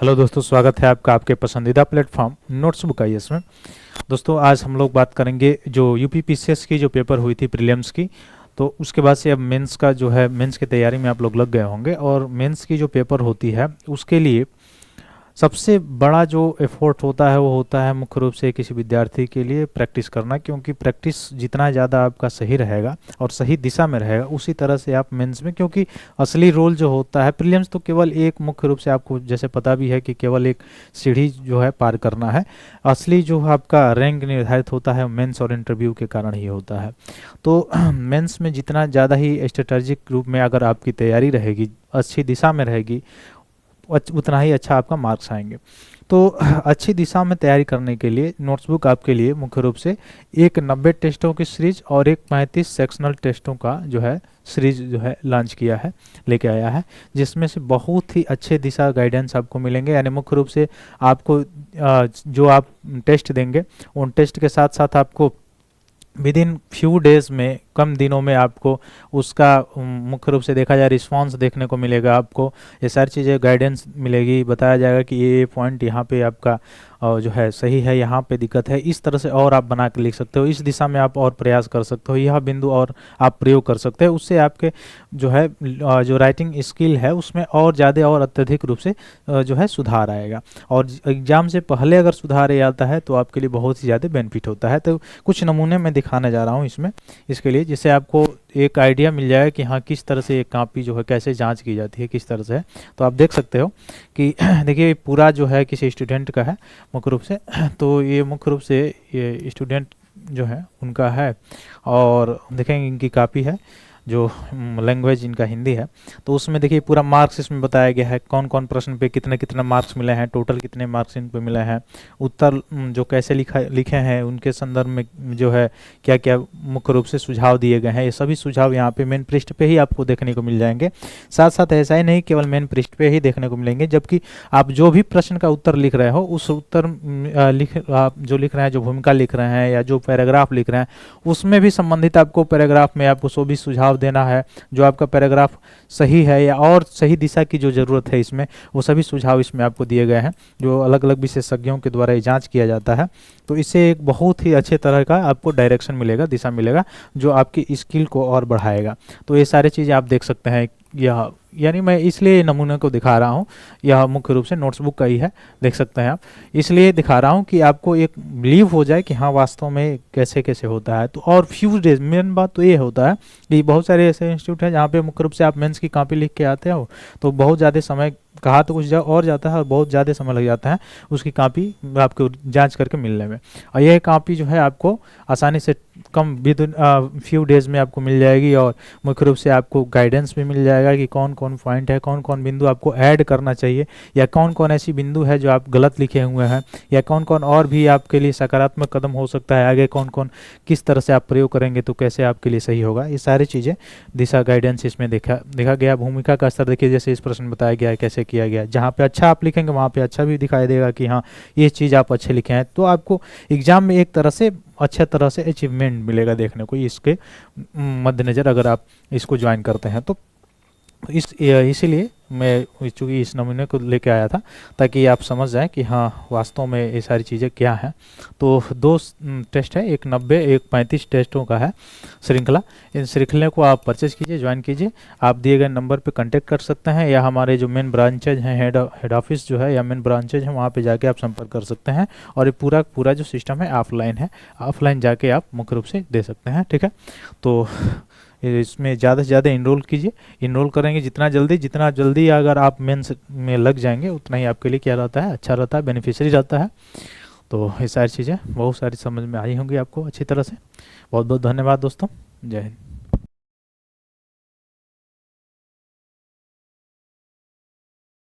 Hello दोस्तों, स्वागत है आपका आपके पसंदीदा प्लेटफॉर्म नोट्स बुक आईएएस में। दोस्तों आज हम लोग बात करेंगे जो यूपीपीसीएस की जो पेपर हुई थी प्रीलिम्स की। तो उसके बाद से अब मेंस का जो है मेंस की तैयारी में आप लोग लग गए होंगे, और मेंस की जो पेपर होती है उसके लिए सबसे बड़ा जो एफर्ट होता है वो होता है मुख्य रूप से किसी विद्यार्थी के लिए प्रैक्टिस करना, क्योंकि प्रैक्टिस जितना ज़्यादा आपका सही रहेगा और सही दिशा में रहेगा उसी तरह से आप मेंस में, क्योंकि असली रोल जो होता है प्रीलिम्स तो केवल एक मुख्य रूप से आपको जैसे पता भी है कि केवल एक सीढ़ी जो है पार करना है। असली जो आपका रैंक निर्धारित होता है मेंस और इंटरव्यू के कारण ही होता है। तो मेंस में जितना ज़्यादा ही स्ट्रेटजिक रूप में अगर आपकी तैयारी रहेगी, अच्छी दिशा में रहेगी, उतना ही अच्छा आपका मार्क्स आएंगे। तो अच्छी दिशा में तैयारी करने के लिए नोट्सबुक आपके लिए मुख्य रूप से एक 90 टेस्टों की सीरीज और एक 35 सेक्शनल टेस्टों का जो है सीरीज जो है लॉन्च किया है, लेके आया है, जिसमें से बहुत ही अच्छे दिशा गाइडेंस आपको मिलेंगे। यानी मुख्य रूप से आपको जो आप टेस्ट देंगे उन टेस्ट के साथ साथ आपको विद इन फ्यू डेज में, कम दिनों में आपको उसका मुख्य रूप से देखा जाए रिस्पांस देखने को मिलेगा। आपको ये सारी चीज़ें गाइडेंस मिलेगी, बताया जाएगा कि ये पॉइंट यहाँ पे आपका जो है सही है, यहाँ पे दिक्कत है, इस तरह से और आप बना के लिख सकते हो, इस दिशा में आप और प्रयास कर सकते हो, यह बिंदु और आप प्रयोग कर सकते हो। उससे आपके जो है जो राइटिंग स्किल है उसमें और ज़्यादा और अत्यधिक रूप से जो है सुधार आएगा। और एग्जाम से पहले अगर सुधार आता है तो आपके लिए बहुत ही ज़्यादा बेनिफिट होता है। तो कुछ नमूने मैं दिखाने जा रहा हूँ इसमें, इसके लिए जिससे आपको एक आइडिया मिल जाएगा कि हाँ किस तरह से एक कॉपी जो है कैसे जांच की जाती है, किस तरह से है। तो आप देख सकते हो कि देखिए पूरा जो है किसी स्टूडेंट का है मुख्य रूप से। तो ये मुख्य रूप से ये स्टूडेंट जो है उनका है, और देखेंगे इनकी कॉपी है जो लैंग्वेज इनका हिंदी है। तो उसमें देखिए पूरा मार्क्स इसमें बताया गया है, कौन कौन प्रश्न पे कितने कितने मार्क्स मिले हैं, टोटल कितने मार्क्स इन पे मिले हैं, उत्तर जो कैसे लिखे हैं उनके संदर्भ में जो है क्या क्या मुख्य रूप से सुझाव दिए गए हैं। ये सभी सुझाव यहाँ पे मेन पृष्ठ पे ही आपको देखने को मिल जाएंगे। साथ साथ ऐसा ही नहीं केवल मेन पृष्ठ पे ही देखने को मिलेंगे, जबकि आप जो भी प्रश्न का उत्तर लिख रहे हो उस उत्तर आप जो लिख रहे हैं, जो भूमिका लिख रहे हैं या जो पैराग्राफ लिख रहे हैं, उसमें भी संबंधित आपको पैराग्राफ में आपको सो भी सुझाव देना है। जो आपका पैराग्राफ सही है या और सही दिशा की जो जरूरत है इसमें, वो सभी सुझाव इसमें आपको दिए गए हैं, जो अलग अलग विशेषज्ञों के द्वारा ये जांच किया जाता है। तो इससे एक बहुत ही अच्छे तरह का आपको डायरेक्शन मिलेगा, दिशा मिलेगा, जो आपकी स्किल को और बढ़ाएगा। तो ये सारी चीज़ें आप देख सकते हैं। यह यानी मैं इसलिए नमूने को दिखा रहा हूँ, यह मुख्य रूप से नोट्सबुक का ही है, देख सकते हैं आप। इसलिए दिखा रहा हूँ कि आपको एक बिलीव हो जाए कि हाँ वास्तव में कैसे कैसे होता है। तो और फ्यू डेज, मेन बात तो ये होता है कि बहुत सारे ऐसे इंस्टीट्यूट हैं जहाँ पे मुख्य रूप से आप मेंस की कॉपी लिख के आते हो तो बहुत ज़्यादा समय कहा तो कुछ और जाता है और बहुत ज़्यादा समय लग जाता है उसकी कॉपी आपको जांच करके मिलने में। और यह कॉपी जो है आपको आसानी से कम विद फ्यू डेज में आपको मिल जाएगी, और मुख्य रूप से आपको गाइडेंस भी मिल जाएगा कि कौन कौन पॉइंट है, कौन कौन बिंदु आपको ऐड करना चाहिए, या कौन कौन ऐसी बिंदु है जो आप गलत लिखे हुए हैं, या कौन कौन और भी आपके लिए सकारात्मक कदम हो सकता है आगे, कौन कौन किस तरह से आप प्रयोग करेंगे तो कैसे आपके लिए सही होगा। ये सारी चीज़ें दिशा गाइडेंस इसमें देखा गया। भूमिका का स्तर देखिए, जैसे इस प्रश्न बताया गया है कैसे किया गया, जहाँ पे अच्छा आप लिखेंगे वहाँ पे अच्छा भी दिखाई देगा कि हाँ ये चीज़ आप अच्छे लिखे हैं। तो आपको एग्जाम में एक तरह से अच्छे तरह से अचीवमेंट मिलेगा देखने को, इसके मद्देनज़र अगर आप इसको ज्वाइन करते हैं तो। इसीलिए मैं चूँकि इस नमूने को लेके आया था ताकि आप समझ जाएं कि हाँ वास्तव में ये सारी चीज़ें क्या हैं। तो दो टेस्ट है, एक 90 एक 35 टेस्टों का है श्रृंखला। इन श्रृंखला को आप परचेज कीजिए, ज्वाइन कीजिए। आप दिए गए नंबर पे कांटेक्ट कर सकते हैं, या हमारे जो मेन ब्रांचेज हैं, हेड ऑफिस जो है या मेन ब्रांचेज हैं वहाँ पे जाके आप संपर्क कर सकते हैं। और ये पूरा जो सिस्टम है ऑफलाइन है, ऑफलाइन जाके आप मुख्य रूप से दे सकते हैं, ठीक है। तो इसमें ज़्यादा से ज़्यादा इनरोल कीजिए। इनरोल करेंगे जितना जल्दी अगर आप मेंस में लग जाएंगे उतना ही आपके लिए क्या रहता है, अच्छा रहता है, बेनिफिशियरी रहता है। तो ये सारी चीज़ें बहुत सारी समझ में आई होंगी आपको अच्छी तरह से। बहुत बहुत धन्यवाद दोस्तों, जय हिंद।